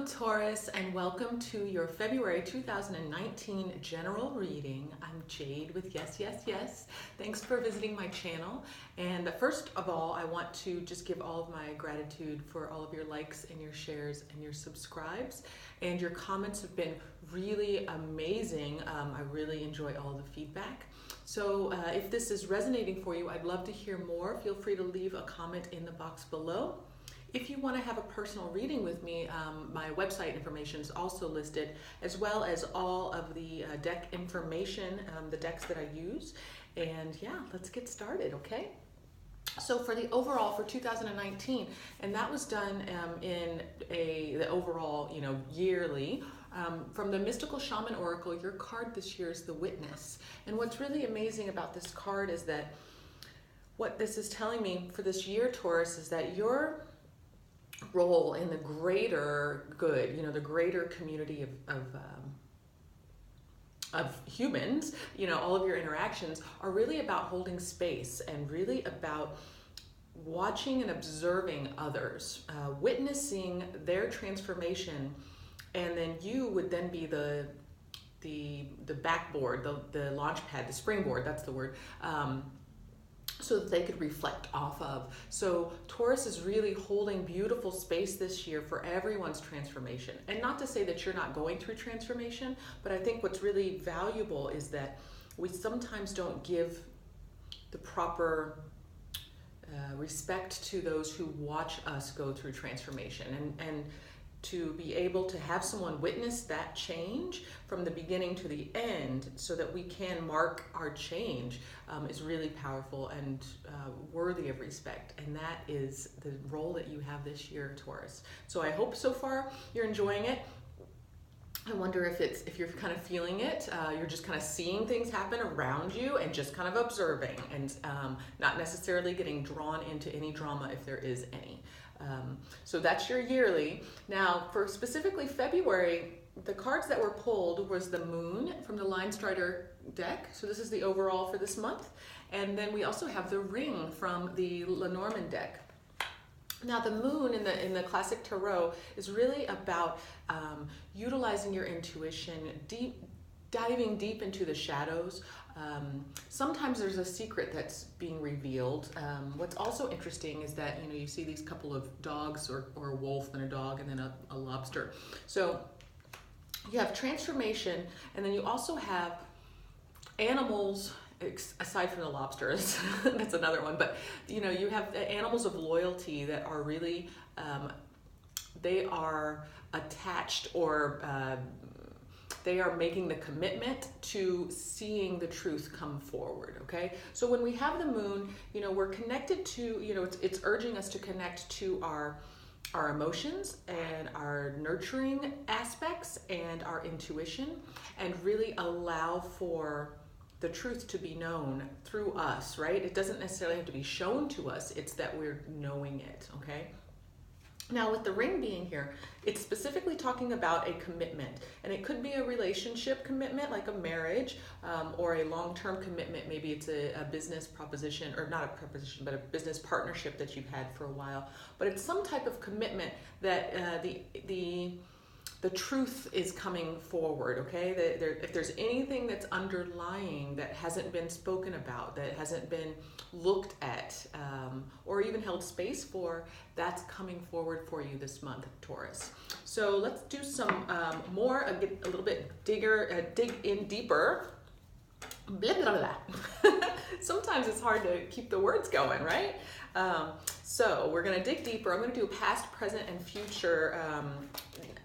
Taurus, and welcome to your February 2019 general reading. I'm Jade with yesYesYes. Thanks for visiting my channel. And first of all, I want to just give all of my gratitude for all of your likes and your shares and your subscribes. And your comments have been really amazing. I really enjoy all the feedback. So if this is resonating for you, I'd love to hear more. Feel free to leave a comment in the box below. If you want to have a personal reading with me, my website information is also listed, as well as all of the deck information, the decks that I use. And yeah, let's get started, okay? So for the overall for 2019, and that was done in the overall, yearly. From the Mystical Shaman Oracle, your card this year is the Witness. And what's really amazing about this card is that what this is telling me for this year, Taurus, is that your role in the greater good, the greater community of humans, all of your interactions are really about holding space and really about watching and observing others, witnessing their transformation, and then you would then be the backboard, the launch pad, the springboard, that's the word, so that they could reflect off of. So Taurus is really holding beautiful space this year for everyone's transformation. And not to say that you're not going through transformation, but I think what's really valuable is that we sometimes don't give the proper respect to those who watch us go through transformation. And to be able to have someone witness that change from the beginning to the end so that we can mark our change is really powerful and worthy of respect. And that is the role that you have this year, Taurus. So I hope so far you're enjoying it. I wonder if you're kind of feeling it, you're just kind of seeing things happen around you and just kind of observing and not necessarily getting drawn into any drama if there is any. So that's your yearly. Now, for specifically February, the cards that were pulled was the Moon from the Line Strider deck. So this is the overall for this month. And then we also have the Ring from the Lenormand deck. Now, the Moon in the classic tarot is really about utilizing your intuition, diving deep into the shadows. Sometimes there's a secret that's being revealed. What's also interesting is that you see these couple of dogs or a wolf and a dog and then a lobster. So you have transformation, and then you also have animals aside from the lobsters. That's another one, but you have animals of loyalty that are really they are attached, or they are making the commitment to seeing the truth come forward, okay? So when we have the Moon, we're connected to, it's urging us to connect to our emotions and our nurturing aspects and our intuition, and really allow for the truth to be known through us, right? It doesn't necessarily have to be shown to us, it's that we're knowing it, okay? Now, with the Ring being here, it's specifically talking about a commitment, and it could be a relationship commitment like a marriage, or a long-term commitment. Maybe it's a business proposition, or not a proposition, but a business partnership that you've had for a while. But it's some type of commitment that the truth is coming forward, okay? If there's anything that's underlying that hasn't been spoken about, that hasn't been looked at, or even held space for, that's coming forward for you this month, Taurus. So let's do some more, get a little bit dig in deeper. Blah, blah, blah. Sometimes it's hard to keep the words going, right? So we're gonna dig deeper. I'm gonna do past, present, and future,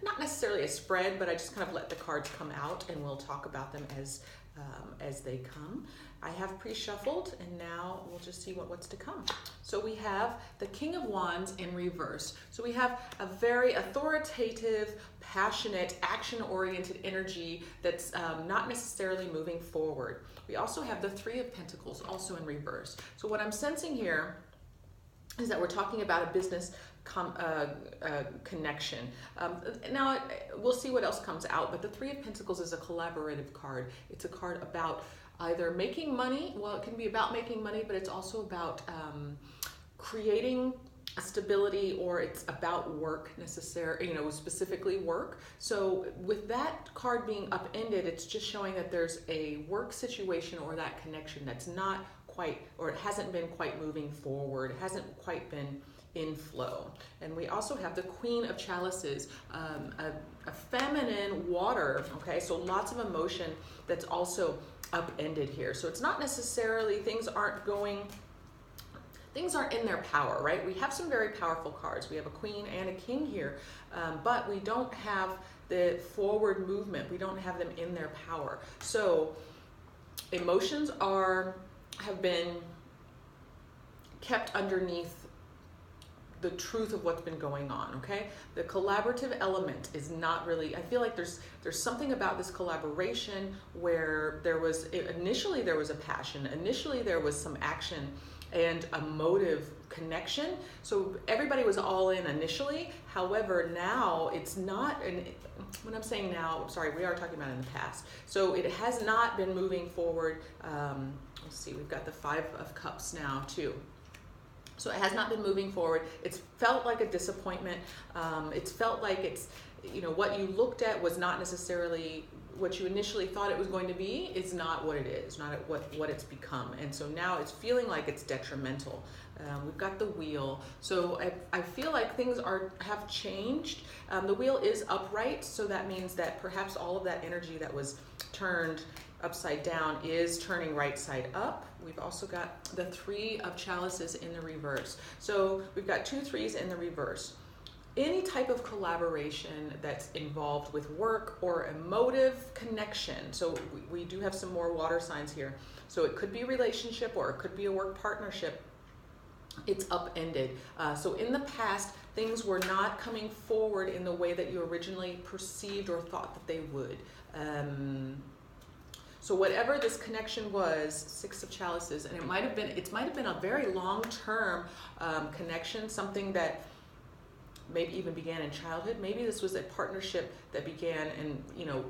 not necessarily a spread, but I just kind of let the cards come out and we'll talk about them as they come. I have pre-shuffled, and now we'll just see what's to come. So we have the King of Wands in reverse. So we have a very authoritative, passionate, action-oriented energy that's not necessarily moving forward. We also have the Three of Pentacles also in reverse. So what I'm sensing here is that we're talking about a business connection. Now, we'll see what else comes out, but the Three of Pentacles is a collaborative card. It's a card about either making money. Well, it can be about making money, but it's also about creating stability, or it's about work necessarily, specifically work. So with that card being upended, it's just showing that there's a work situation or that connection that's not quite, or it hasn't been quite moving forward, it hasn't quite been in flow. And we also have the Queen of Chalices, a feminine water, okay? So lots of emotion that's also upended here. So it's not necessarily things aren't in their power, right? We have some very powerful cards. We have a queen and a king here, but we don't have the forward movement. We don't have them in their power. So emotions have been kept underneath the truth of what's been going on, okay? The collaborative element is not really, I feel like there's something about this collaboration where initially there was a passion, initially there was some action and a motive connection. So everybody was all in initially. However, now it's not, and when I'm saying now, sorry, we are talking about in the past. So it has not been moving forward. Let's see, we've got the 5 of Cups now too. So it has not been moving forward. It's felt like a disappointment. It's felt like it's, what you looked at was not necessarily what you initially thought it was going to be is not what it is, not what it's become. And so now it's feeling like it's detrimental. We've got the Wheel. So I feel like things have changed. The Wheel is upright, so that means that perhaps all of that energy that was turned upside down is turning right side up. We've also got the 3 of Chalices in the reverse. So we've got 2 3s in the reverse. Any type of collaboration that's involved with work or emotive connection. So we do have some more water signs here. So it could be a relationship or it could be a work partnership. It's upended. So in the past, things were not coming forward in the way that you originally perceived or thought that they would. So whatever this connection was, 6 of Chalices, and it might have been a very long-term connection, something that maybe even began in childhood. Maybe this was a partnership that began in,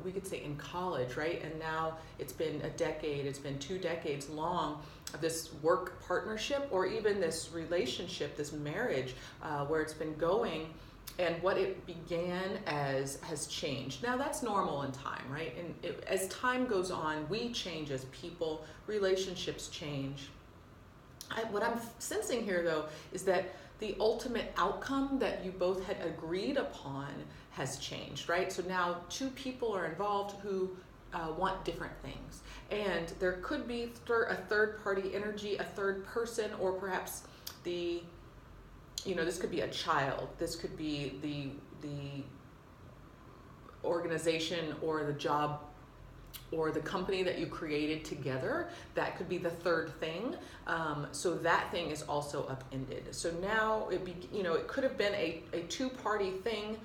we could say in college, right? And now it's been a decade, it's been 2 decades long of this work partnership, or even this relationship, this marriage, where it's been going. And what it began as has changed. Now that's normal in time, right? And as time goes on, we change as people, relationships change. What I'm sensing here though is that the ultimate outcome that you both had agreed upon has changed, right? So now 2 people are involved who want different things. And there could be a third party energy, a third person, or perhaps this could be a child, this could be the organization or the job or the company that you created together. That could be the third thing. So that thing is also upended. So now it could have been a 2-party thing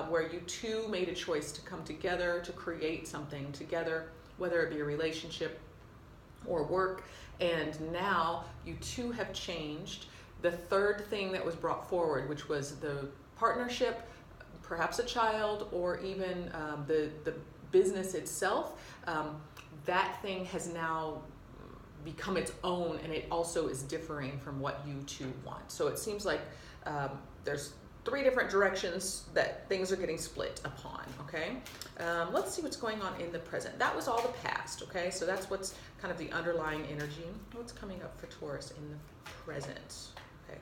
where you 2 made a choice to come together to create something together, whether it be a relationship or work. And now you 2 have changed. The third thing that was brought forward, which was the partnership, perhaps a child, or even the business itself, that thing has now become its own, and it also is differing from what you 2 want. So it seems like there's 3 different directions that things are getting split upon, okay? Let's see what's going on in the present. That was all the past, okay? So that's what's kind of the underlying energy. What's coming up for Taurus in the present? Okay,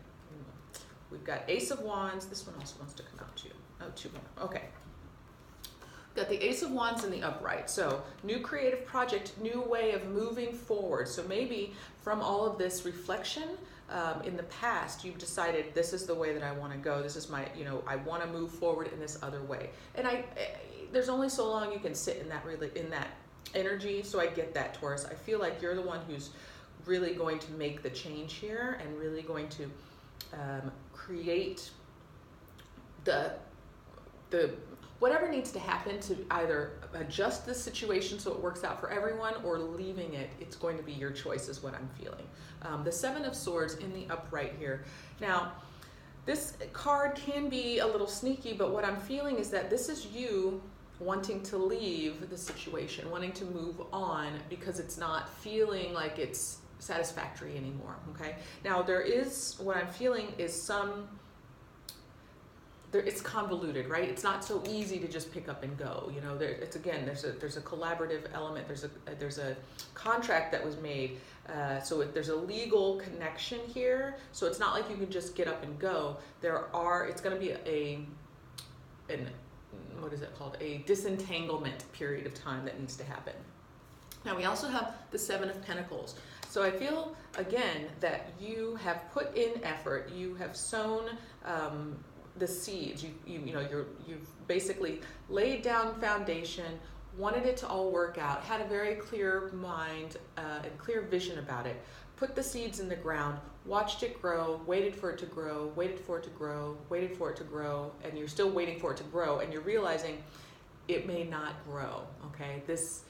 we've got Ace of Wands. This one also wants to come out too. Oh, 2 more, okay. Got the Ace of Wands in the upright. So new creative project, new way of moving forward. So maybe from all of this reflection in the past, you've decided this is the way that I want to go. This is my, I want to move forward in this other way. And there's only so long you can sit in that energy. So I get that, Taurus. I feel like you're the one who's really going to make the change here and really going to create the whatever needs to happen to either adjust the situation so it works out for everyone, or leaving it. It's going to be your choice is what I'm feeling. The 7 of Swords in the upright here. Now, this card can be a little sneaky, but what I'm feeling is that this is you wanting to leave the situation, wanting to move on because it's not feeling like it's satisfactory anymore, okay? Now, what I'm feeling is some it's convoluted, right? It's not so easy to just pick up and go. You know, it's again, there's a collaborative element. There's a contract that was made. There's a legal connection here. So it's not like you can just get up and go. It's going to be what is it called? A disentanglement period of time that needs to happen. Now we also have the Seven of Pentacles. So I feel again that you have put in effort. You have sown the seeds. You've basically laid down foundation, wanted it to all work out, had a very clear mind and clear vision about it. Put the seeds in the ground, watched it grow, waited for it to grow, waited for it to grow, waited for it to grow, and you're still waiting for it to grow, and you're realizing it may not grow. Okay, this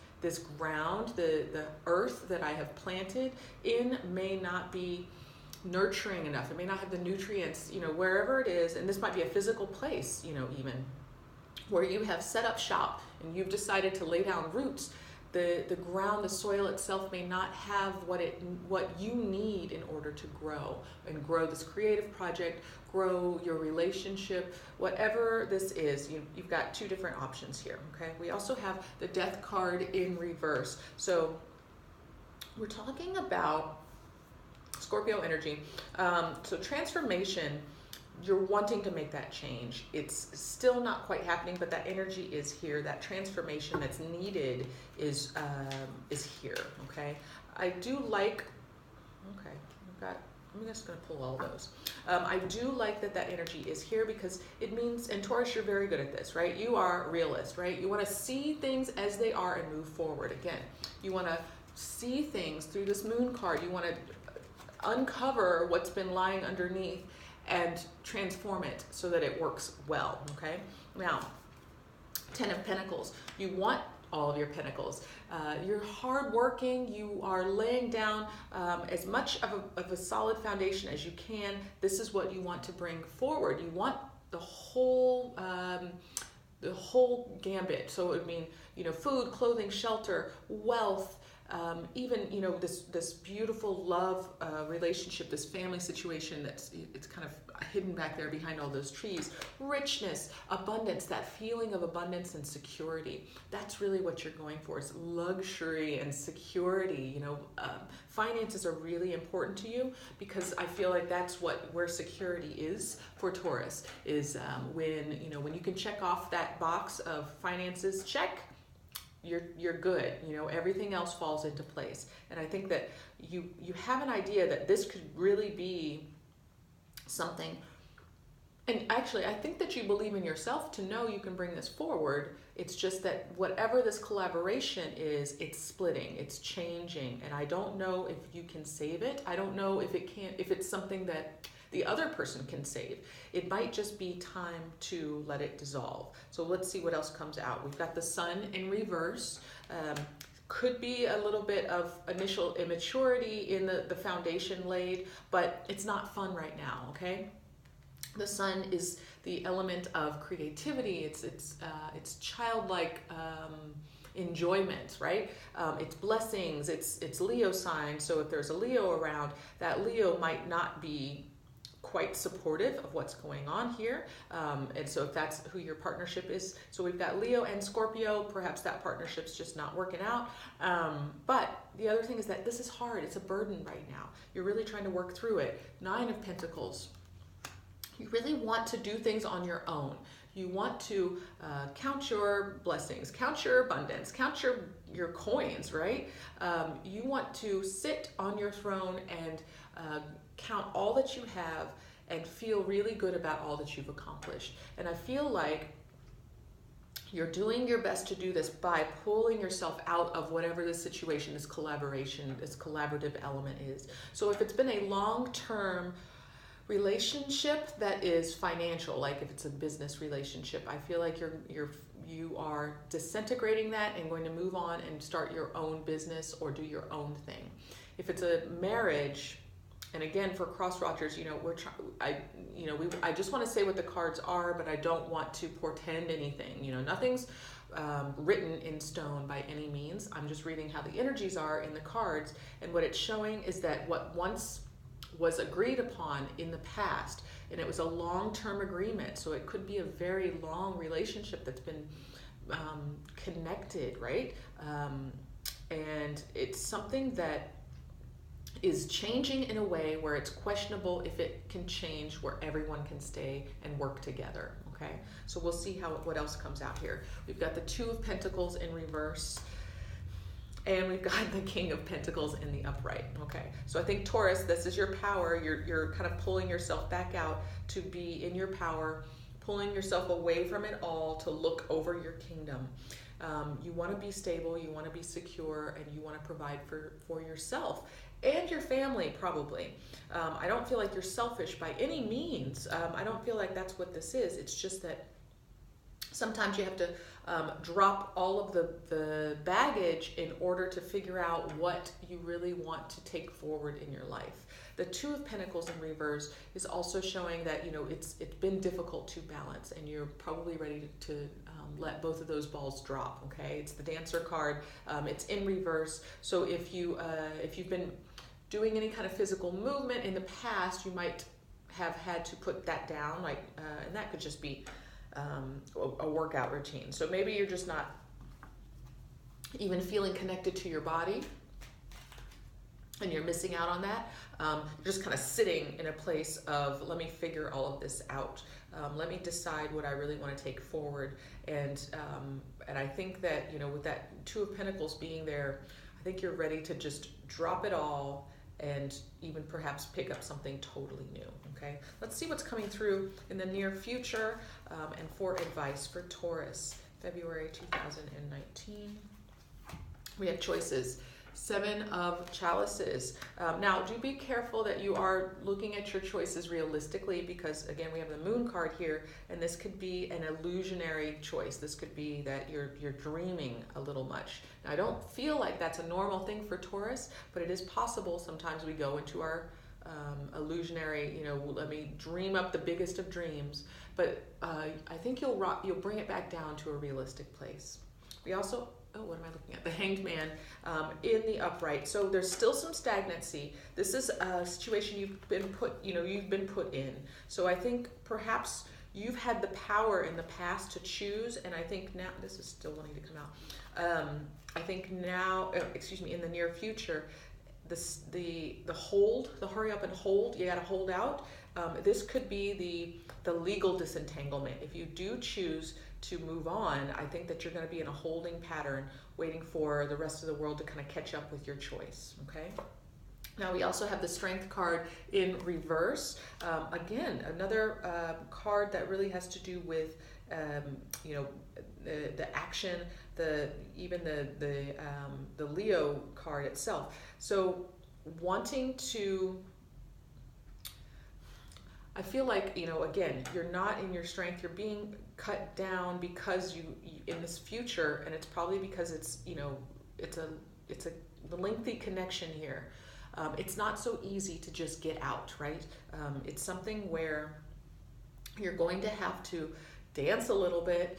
ground, the earth that I have planted in may not be nurturing enough. It may not have the nutrients, wherever it is, and this might be a physical place, even where you have set up shop and you've decided to lay down roots. The ground, the soil itself may not have what you need in order to grow and grow this creative project, grow your relationship, whatever this is. You've got two different options here. Okay. We also have the Death card in reverse. So we're talking about Scorpio energy. So transformation. You're wanting to make that change. It's still not quite happening, but that energy is here. That transformation that's needed is here. Okay. I do like. Okay. I'm just going to pull all those. I do like that energy is here because it means, and Taurus, you're very good at this, right? You are a realist, right? You want to see things as they are and move forward. Again, you want to see things through this Moon card. You want to uncover what's been lying underneath and transform it so that it works well. Okay. Now, Ten of Pentacles. You want all of your pentacles. You're hardworking. You are laying down as much of a solid foundation as you can. This is what you want to bring forward. You want the whole gambit. So I mean, food, clothing, shelter, wealth. Even this beautiful love relationship, this family situation it's kind of hidden back there behind all those trees. Richness, abundance, that feeling of abundance and security. That's really what you're going for. It's luxury and security. Finances are really important to you because I feel like that's where security is for Taurus. Is when you can check off that box of finances, check. You're good. Everything else falls into place. And I think that you have an idea that this could really be something. And actually, I think that you believe in yourself to know you can bring this forward. It's just that whatever this collaboration is, it's splitting, it's changing. And I don't know if you can save it. I don't know if it's something that the other person can save. It might just be time to let it dissolve. So let's see what else comes out. We've got the Sun in reverse. Could be a little bit of initial immaturity in the foundation laid, but it's not fun right now, okay? The Sun is the element of creativity. It's childlike enjoyment, right? It's blessings. It's Leo sign. So if there's a Leo around, that Leo might not be quite supportive of what's going on here. And so if that's who your partnership is, so we've got Leo and Scorpio, perhaps that partnership's just not working out. But the other thing is that this is hard. It's a burden right now. You're really trying to work through it. Nine of Pentacles. You really want to do things on your own. You want to count your blessings, count your abundance, count your coins, right? You want to sit on your throne and count all that you have and feel really good about all that you've accomplished. And I feel like you're doing your best to do this by pulling yourself out of whatever the situation, this collaboration, this collaborative element is. So if it's been a long-term relationship that is financial, like if it's a business relationship, I feel like you are disintegrating that and going to move on and start your own business or do your own thing. If it's a marriage, and again for cross watchers, I just want to say what the cards are, but I don't want to portend anything. Nothing's written in stone by any means. I'm just reading how the energies are in the cards, and what it's showing is that what once was agreed upon in the past, and it was a long-term agreement. So it could be a very long relationship that's been connected, right? And it's something that is changing in a way where it's questionable if it can change where everyone can stay and work together. Okay, so we'll see what else comes out here. We've got the Two of Pentacles in reverse, and we've got the King of Pentacles in the upright. Okay, so I think Taurus, this is your power. You're kind of pulling yourself back out to be in your power, pulling yourself away from it all to look over your kingdom. You want to be stable, you want to be secure, and you want to provide for yourself and your family, probably. I don't feel like you're selfish by any means. I don't feel like that's what this is. It's just that sometimes you have to drop all of the baggage in order to figure out what you really want to take forward in your life. The Two of Pentacles in reverse is also showing that, you know, it's been difficult to balance, and you're probably ready to let both of those balls drop. Okay, it's the Dancer card. It's in reverse. So if you've been doing any kind of physical movement in the past, you might have had to put that down, like, and that could just be a workout routine. So maybe you're just not even feeling connected to your body, and you're missing out on that. You're just kind of sitting in a place of, let me figure all of this out. Let me decide what I really want to take forward. And I think that, you know, with that Two of Pentacles being there, I think you're ready to just drop it all and even perhaps pick up something totally new. Okay, let's see what's coming through in the near future, and for advice for Taurus, February 2019. We have choices. Seven of Chalices. Now, do be careful that you are looking at your choices realistically, because again, we have the Moon card here, and this could be an illusionary choice. This could be that you're dreaming a little much. Now, I don't feel like that's a normal thing for Taurus, but it is possible sometimes we go into our illusionary, you know, let me dream up the biggest of dreams. But I think you'll bring it back down to a realistic place. We also, what am I looking at? The Hanged Man in the upright. So there's still some stagnancy. This is a situation you've been put in. So I think perhaps you've had the power in the past to choose, and I think now, this is still wanting to come out. I think now, in the near future, the hurry up and hold, you got to hold out. This could be the legal disentanglement. If you do choose to move on, I think that you're going to be in a holding pattern, waiting for the rest of the world to kind of catch up with your choice. Okay. Now we also have the Strength card in reverse. Again, another card that really has to do with the action, even the Leo card itself. So wanting to, I feel like, you know, again, you're not in your strength. You're being cut down because you in this future, and it's probably because it's, you know, it's a lengthy connection here. It's not so easy to just get out, right? It's something where you're going to have to dance a little bit.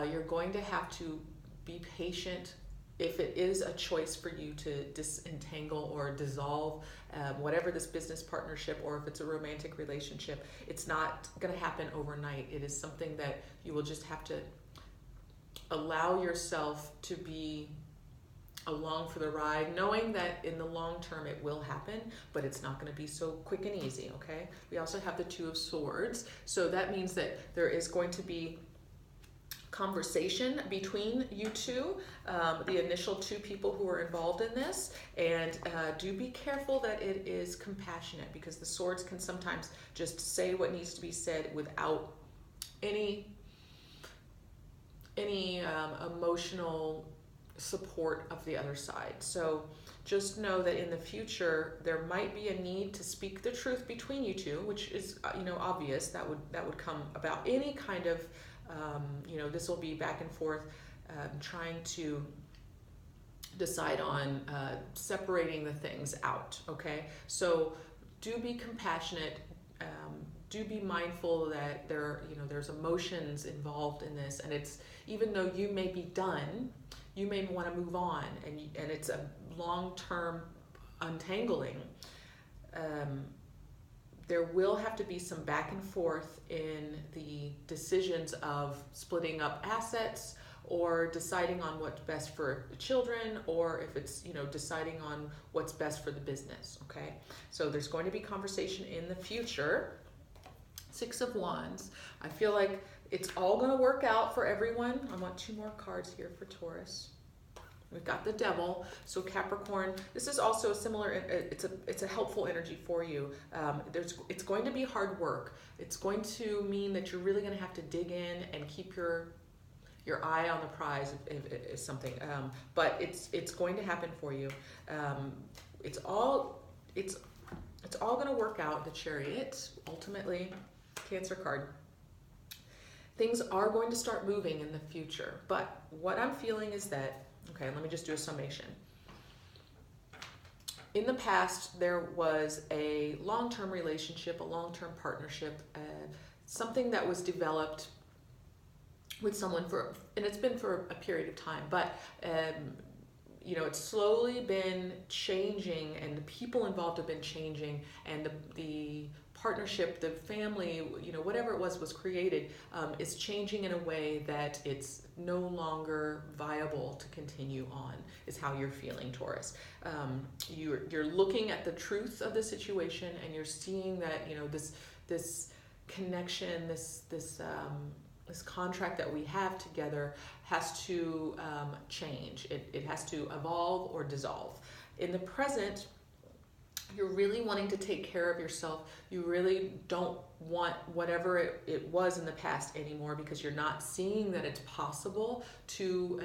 You're going to have to be patient if it is a choice for you to disentangle or dissolve whatever this business partnership, or if it's a romantic relationship. It's not going to happen overnight. It is something that you will just have to allow yourself to be along for the ride, knowing that in the long term it will happen, but it's not going to be so quick and easy. Okay. We also have the Two of Swords. So that means that there is going to be conversation between you two, the initial two people who are involved in this, and do be careful that it is compassionate, because the swords can sometimes just say what needs to be said without any emotional support of the other side. So just know that in the future there might be a need to speak the truth between you two, which is obvious. That would come about any kind of this will be back and forth, trying to decide on separating the things out. Okay, so do be compassionate. Do be mindful that there's emotions involved in this, and it's, even though you may be done, you may want to move on, and it's a long-term untangling. There will have to be some back and forth in the decisions of splitting up assets or deciding on what's best for the children, or if it's, deciding on what's best for the business, okay? So there's going to be conversation in the future. Six of Wands. I feel like it's all going to work out for everyone. I want 2 more cards here for Taurus. We've got the Devil. So Capricorn, this is also a similar, it's a helpful energy for you. It's going to be hard work. It's going to mean that you're really going to have to dig in and keep your eye on the prize if something, but it's going to happen for you. It's all going to work out. The Chariot, ultimately, Cancer card. Things are going to start moving in the future, but what I'm feeling is that, okay, let me just do a summation. In the past, there was a long-term relationship, a long-term partnership, something that was developed with someone and it's been for a period of time, but it's slowly been changing, and the people involved have been changing, and the partnership, the family, whatever it was created, is changing in a way that it's no longer viable to continue on, is how you're feeling, Taurus. You're looking at the truth of the situation, and you're seeing that, this connection, this contract that we have together has to change. It has to evolve or dissolve. In the present, you're really wanting to take care of yourself. You really don't want whatever it was in the past anymore, because you're not seeing that it's possible to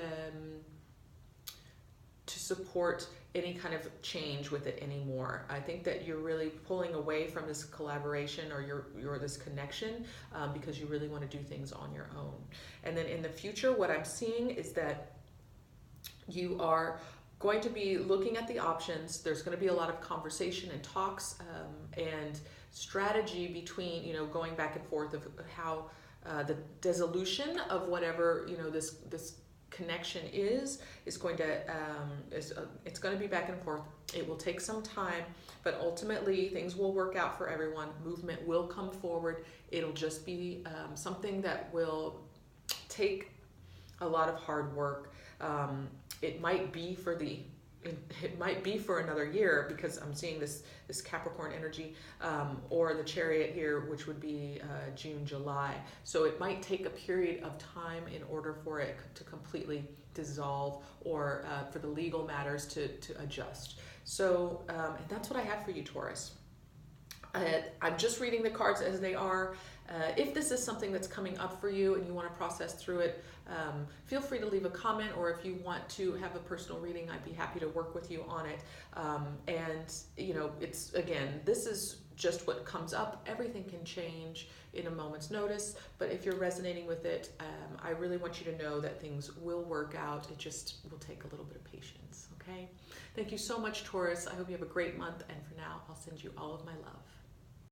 support any kind of change with it anymore. I think that you're really pulling away from this collaboration or your this connection, because you really want to do things on your own. And then in the future, what I'm seeing is that you are going to be looking at the options. There's going to be a lot of conversation and talks and strategy between, going back and forth of how the dissolution of whatever, this connection is going to it's going to be back and forth. It will take some time, but ultimately things will work out for everyone. Movement will come forward. It'll just be something that will take a lot of hard work. It might be for another year, because I'm seeing this Capricorn energy, or the Chariot here, which would be June, July. So it might take a period of time in order for it to completely dissolve, or for the legal matters to adjust. So and that's what I have for you, Taurus. I'm just reading the cards as they are. If this is something that's coming up for you and you want to process through it, feel free to leave a comment, or if you want to have a personal reading, I'd be happy to work with you on it. It's, again, this is just what comes up. Everything can change in a moment's notice, but if you're resonating with it, I really want you to know that things will work out. It just will take a little bit of patience, okay? Thank you so much, Taurus. I hope you have a great month, and for now, I'll send you all of my love.